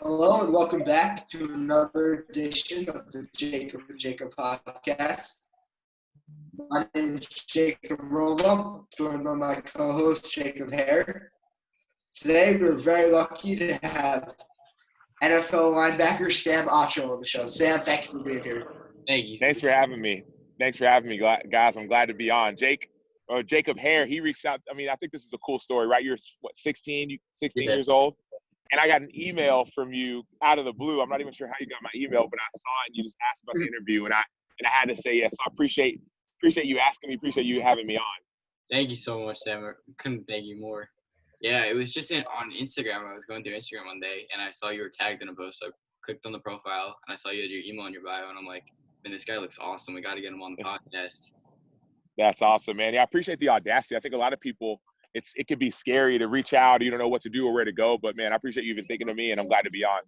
Hello and welcome back to another edition of the Chaigco podcast. My name is Jacob Rolo, joined by my co-host Jacob Hare. Today we're very lucky to have NFL linebacker Sam Acho on the show. Sam, thank you for being here. Thank you. Thanks for having me, guys. I'm glad to be on. Jacob Hare, he reached out. I mean, I think this is a cool story, right? You're 16 years old, and I got an email from you out of the blue. I'm not even sure how you got my email, but I saw it and you just asked about the interview, and I had to say yes. So I appreciate you asking me. Appreciate you having me on. Thank you so much, Sam. I couldn't thank you more. Yeah, it was just on Instagram. I was going through Instagram one day, and I saw you were tagged in a post. So I clicked on the profile, and I saw you had your email in your bio, and I'm like, man, this guy looks awesome. We got to get him on the podcast. That's awesome, man. Yeah, I appreciate the audacity. I think a lot of people, it could be scary to reach out. You don't know what to do or where to go. But, man, I appreciate you even thinking of me, and I'm glad to be on.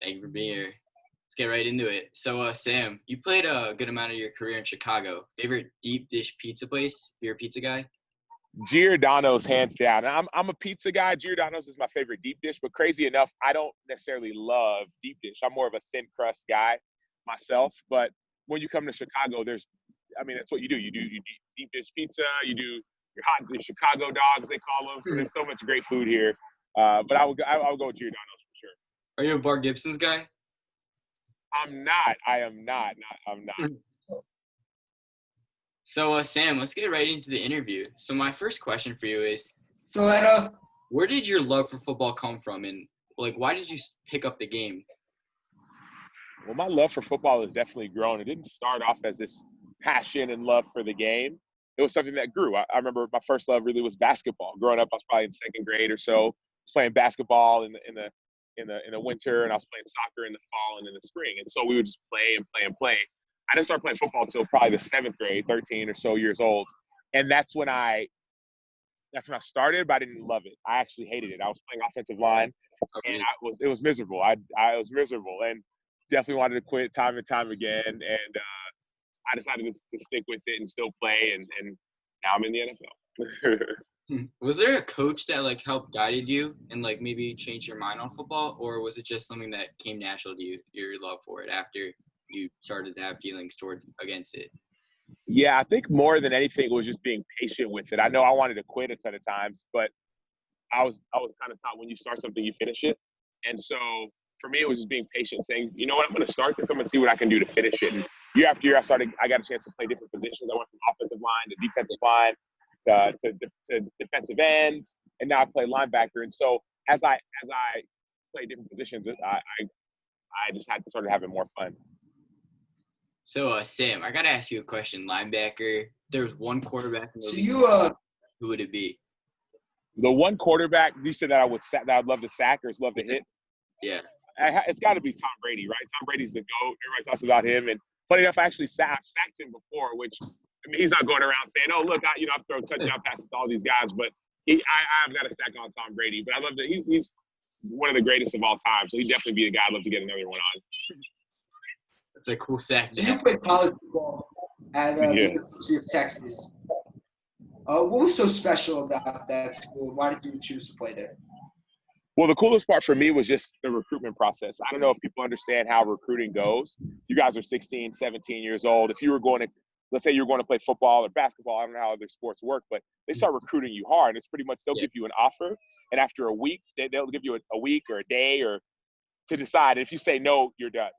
Thank you for being here. Let's get right into it. So, Sam, you played a good amount of your career in Chicago. Favorite deep dish pizza place? You're a pizza guy? Giordano's, hands down. I'm a pizza guy. Giordano's is my favorite deep dish. But crazy enough, I don't necessarily love deep dish. I'm more of a thin crust guy myself. But when you come to Chicago, that's what you do. You do deep dish pizza. You do your hot dish Chicago dogs, they call them. So there's so much great food here. But I would go with Giordano's for sure. Are you a Bart Gibson's guy? I'm not. I'm not. So, Sam, let's get right into the interview. So my first question for you is, where did your love for football come from? And, why did you pick up the game? Well, my love for football has definitely grown. It didn't start off as this passion and love for the game. It was something that grew. I remember my first love really was basketball. Growing up, I was probably in second grade or so. I was playing basketball in the winter, and I was playing soccer in the fall and in the spring. And so we would just play and play and play. I didn't start playing football until probably the seventh grade, 13 or so years old. And that's when I started, but I didn't love it. I actually hated it. I was playing offensive line, and it was miserable. I was miserable, and definitely wanted to quit time and time again. And I decided to stick with it and still play, and now I'm in the NFL. Was there a coach that helped guided you and maybe changed your mind on football, or was it just something that came natural to you, your love for it, after you started to have feelings against it? Yeah, I think more than anything it was just being patient with it. I know I wanted to quit a ton of times, but I was kind of taught when you start something, you finish it. And so for me, it was just being patient, saying, you know what, I'm going to start this. I'm going to see what I can do to finish it. And year after year, I got a chance to play different positions. I went from offensive line to defensive line to defensive end, and now I play linebacker. And so as I play different positions, I just had to start having more fun. So, Sam, I got to ask you a question. Linebacker, there's one quarterback in the league. Who would it be? The one quarterback you said that I'd love to sack or love to hit? Yeah. It's got to be Tom Brady, right? Tom Brady's the GOAT. Everybody talks about him. And funny enough, I've sacked him before, which he's not going around saying, oh, look, I've thrown touchdown passes to all these guys. But I've got a sack on Tom Brady. But I love that he's one of the greatest of all time. So he'd definitely be a guy I'd love to get another one on. That's a cool sack. So you played college football at the University of Texas. What was so special about that school? Why did you choose to play there? Well, the coolest part for me was just the recruitment process. I don't know if people understand how recruiting goes. You guys are 16, 17 years old. If you were let's say you were going to play football or basketball, I don't know how other sports work, but they start recruiting you hard. It's pretty much they'll give you an offer, and after a week, they'll give you a week or a day or to decide. If you say no, you're done.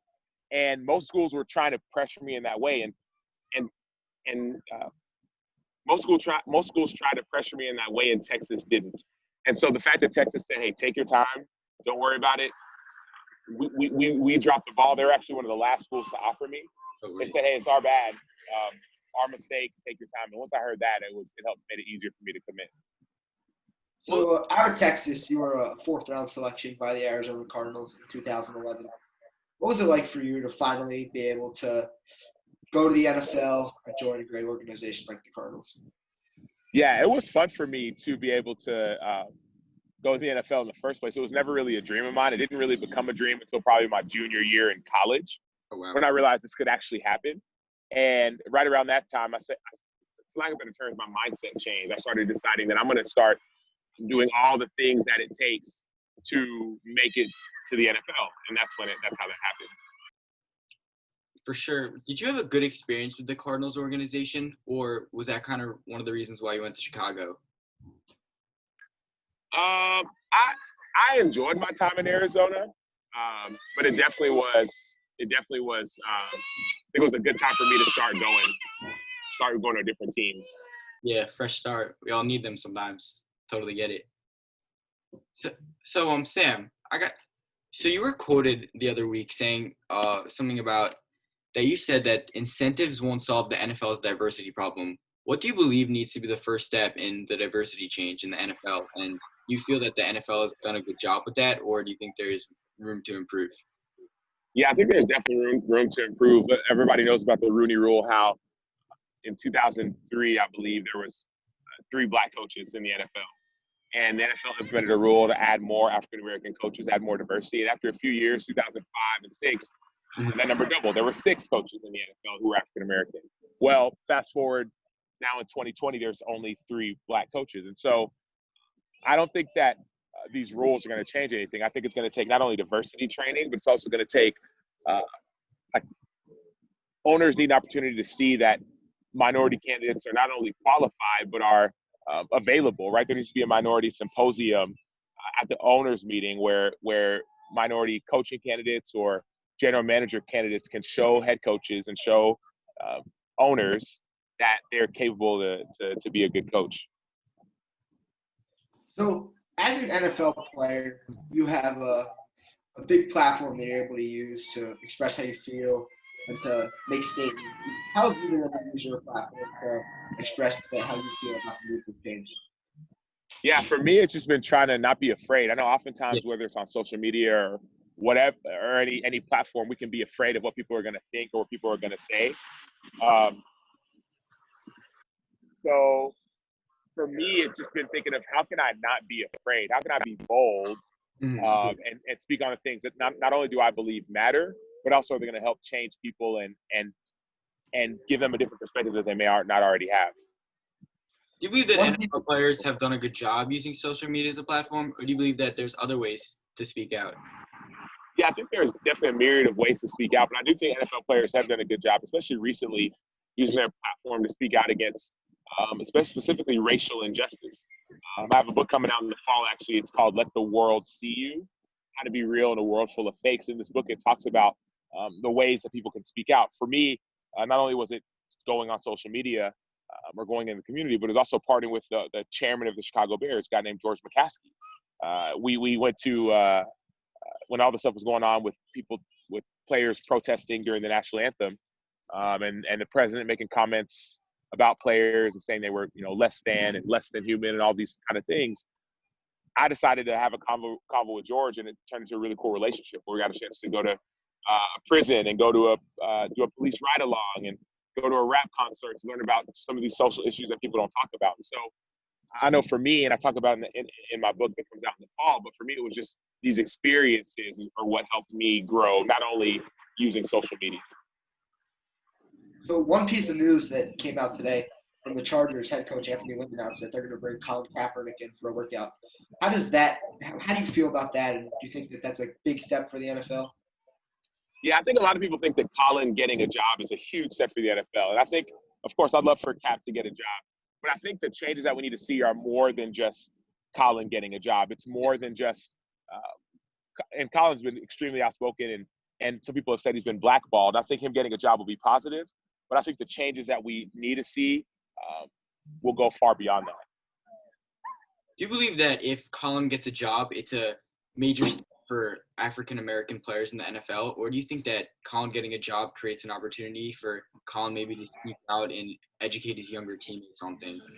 And most schools were trying to pressure me in that way, and most schools tried to pressure me in that way, and Texas didn't. And so the fact that Texas said, "Hey, take your time, don't worry about it," we dropped the ball. They're actually one of the last schools to offer me. They said, "Hey, it's our bad, our mistake. Take your time." And once I heard that, it made it easier for me to commit. So out of Texas, you were a fourth-round selection by the Arizona Cardinals in 2011. What was it like for you to finally be able to go to the NFL and join a great organization like the Cardinals? Yeah, it was fun for me to be able to go to the NFL in the first place. It was never really a dream of mine. It didn't really become a dream until probably my junior year in college when I realized this could actually happen. And right around that time, I said, for lack of better terms, my mindset changed. I started deciding that I'm going to start doing all the things that it takes to make it to the NFL, and that's how that happened. For sure. Did you have a good experience with the Cardinals organization, or was that kind of one of the reasons why you went to Chicago? I enjoyed my time in Arizona, but it definitely was. I think it was a good time for me to start going to a different team. Yeah, fresh start. We all need them sometimes. Totally get it. So Sam, so you were quoted the other week saying something about that you said that incentives won't solve the NFL's diversity problem. What do you believe needs to be the first step in the diversity change in the NFL? And do you feel that the NFL has done a good job with that, or do you think there is room to improve? Yeah, I think there's definitely room to improve. But everybody knows about the Rooney Rule, how in 2003, I believe, there was 3 black coaches in the NFL. And the NFL implemented a rule to add more African-American coaches, add more diversity. And after a few years, 2005 and 6, that number doubled. There were 6 coaches in the NFL who were African-American. Well, fast forward now in 2020, there's only 3 black coaches. And so I don't think that these rules are going to change anything. I think it's going to take not only diversity training, but it's also going to take owners need an opportunity to see that minority candidates are not only qualified, but are available, right? There needs to be a minority symposium at the owners meeting where minority coaching candidates or general manager candidates can show head coaches and show owners that they're capable to be a good coach. So as an NFL player, you have a big platform that you're able to use to express how you feel and to make statements. How have you been able to use your platform to express how you feel about the movement change? Yeah, for me, it's just been trying to not be afraid. I know oftentimes whether it's on social media or whatever, or any platform, we can be afraid of what people are going to think or what people are going to say. So for me, it's just been thinking of how can I not be afraid? How can I be bold and speak on the things that not only do I believe matter, but also they're going to help change people and give them a different perspective that they may not already have. Do you believe that NFL players have done a good job using social media as a platform, or do you believe that there's other ways to speak out? Yeah, I think there's definitely a myriad of ways to speak out, but I do think NFL players have done a good job, especially recently, using their platform to speak out against, especially specifically racial injustice. I have a book coming out in the fall, actually. It's called Let the World See You, How to Be Real in a World Full of Fakes. In this book, it talks about the ways that people can speak out. For me, not only was it going on social media or going in the community, but it was also partnering with the chairman of the Chicago Bears, a guy named George McCaskey. We went to, when all the stuff was going on with players protesting during the national anthem, and the president making comments about players and saying they were, less than human and all these kind of things. I decided to have a convo with George, and it turned into a really cool relationship where we got a chance to go to a prison and go to do a police ride along and go to a rap concert to learn about some of these social issues that people don't talk about. And so I know for me, and I talk about it in my book that comes out in the fall, but for me, it was just these experiences are what helped me grow, not only using social media. So one piece of news that came out today from the Chargers head coach Anthony Lynn announced that they're going to bring Colin Kaepernick in for a workout. How do you feel about that? And do you think that that's a big step for the NFL? Yeah, I think a lot of people think that Colin getting a job is a huge step for the NFL. And I think, of course, I'd love for Cap to get a job. But I think the changes that we need to see are more than just Colin getting a job. It's more than just and Colin's been extremely outspoken, and some people have said he's been blackballed. I think him getting a job will be positive. But I think the changes that we need to see will go far beyond that. Do you believe that if Colin gets a job, it's a major step for African-American players in the NFL? Or do you think that Colin getting a job creates an opportunity for Colin maybe to speak out and educate his younger teammates on things?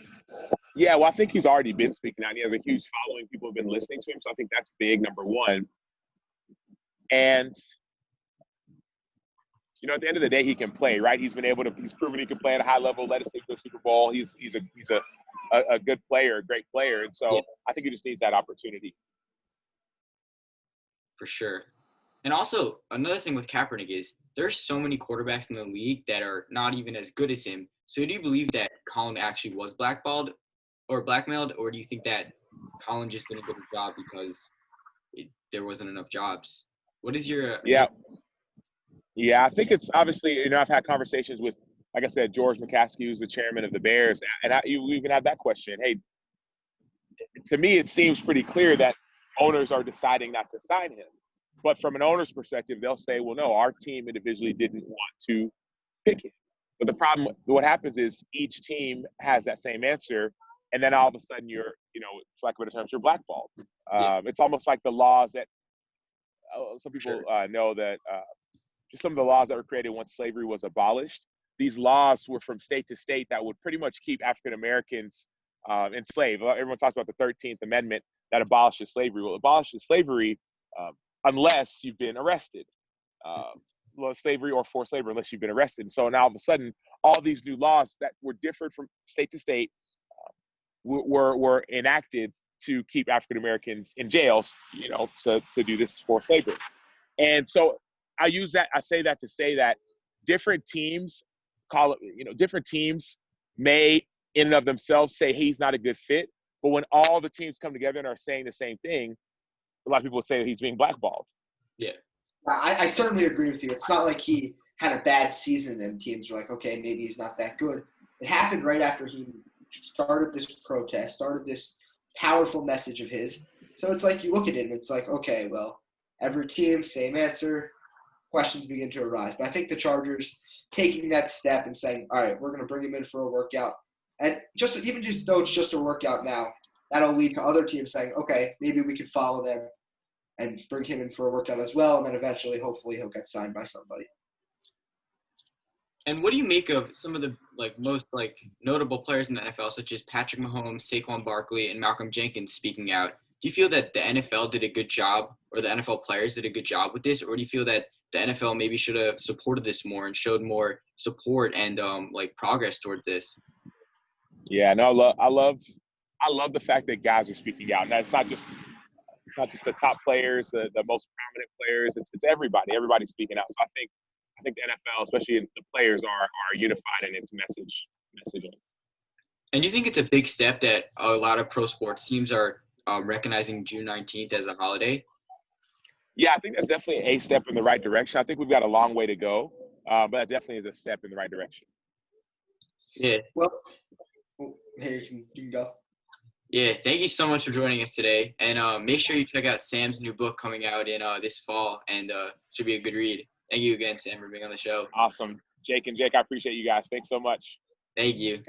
Yeah, well, I think he's already been speaking out. He has a huge following. People have been listening to him. So I think that's big, number one. And at the end of the day, he can play, right? He's proven he can play at a high level, led us to the Super Bowl. He's a good player, a great player. And so I think he just needs that opportunity. For sure. And also, another thing with Kaepernick is there's so many quarterbacks in the league that are not even as good as him. So do you believe that Colin actually was blackballed or blackmailed, or do you think that Colin just didn't get a job because there wasn't enough jobs. What is your Yeah. I think it's obviously, I've had conversations with, like I said, George McCaskey, who's the chairman of the Bears, and you even had that question. Hey, to me, it seems pretty clear that owners are deciding not to sign him. But from an owner's perspective, they'll say, well, no, our team individually didn't want to pick him. But the problem, what happens is each team has that same answer, and then all of a sudden you're, for lack of better terms, you're blackballed. It's almost like the laws that some people know that just some of the laws that were created once slavery was abolished. These laws were from state to state that would pretty much keep African Americans enslaved. Everyone talks about the 13th Amendment that abolishes slavery. Well, it abolishes slavery unless you've been arrested. Slavery or forced labor unless you've been arrested. And so now all of a sudden, all these new laws that were different from state to state were enacted to keep African Americans in jails, to do this forced labor. And so I say that to say that different teams different teams may in and of themselves say he's not a good fit, but when all the teams come together and are saying the same thing, a lot of people would say that he's being blackballed. Yeah. I certainly agree with you. It's not like he had a bad season and teams were like, okay, maybe he's not that good. It happened right after he started this protest, started this powerful message of his. So it's like you look at it and it's like, okay, well, every team, same answer, questions begin to arise. But I think the Chargers taking that step and saying, all right, we're going to bring him in for a workout. And even though it's just a workout now, that'll lead to other teams saying, okay, maybe we can follow them and bring him in for a workout as well, and then eventually, hopefully, he'll get signed by somebody. And what do you make of some of the most notable players in the NFL, such as Patrick Mahomes, Saquon Barkley, and Malcolm Jenkins speaking out? Do you feel that the NFL did a good job, or the NFL players did a good job with this, or do you feel that the NFL maybe should have supported this more and showed more support and progress towards this? Yeah, no, I love the fact that guys are speaking out. Now, it's not just the top players, the most prominent players. It's everybody. Everybody's speaking out. So I think the NFL, especially the players, are unified in its messaging. And do you think it's a big step that a lot of pro sports teams are recognizing June 19th as a holiday? Yeah, I think that's definitely a step in the right direction. I think we've got a long way to go, but that definitely is a step in the right direction. Yeah. Well, here you can go. Yeah, thank you so much for joining us today. And make sure you check out Sam's new book coming out in this fall, and should be a good read. Thank you again, Sam, for being on the show. Awesome. Jake, I appreciate you guys. Thanks so much. Thank you.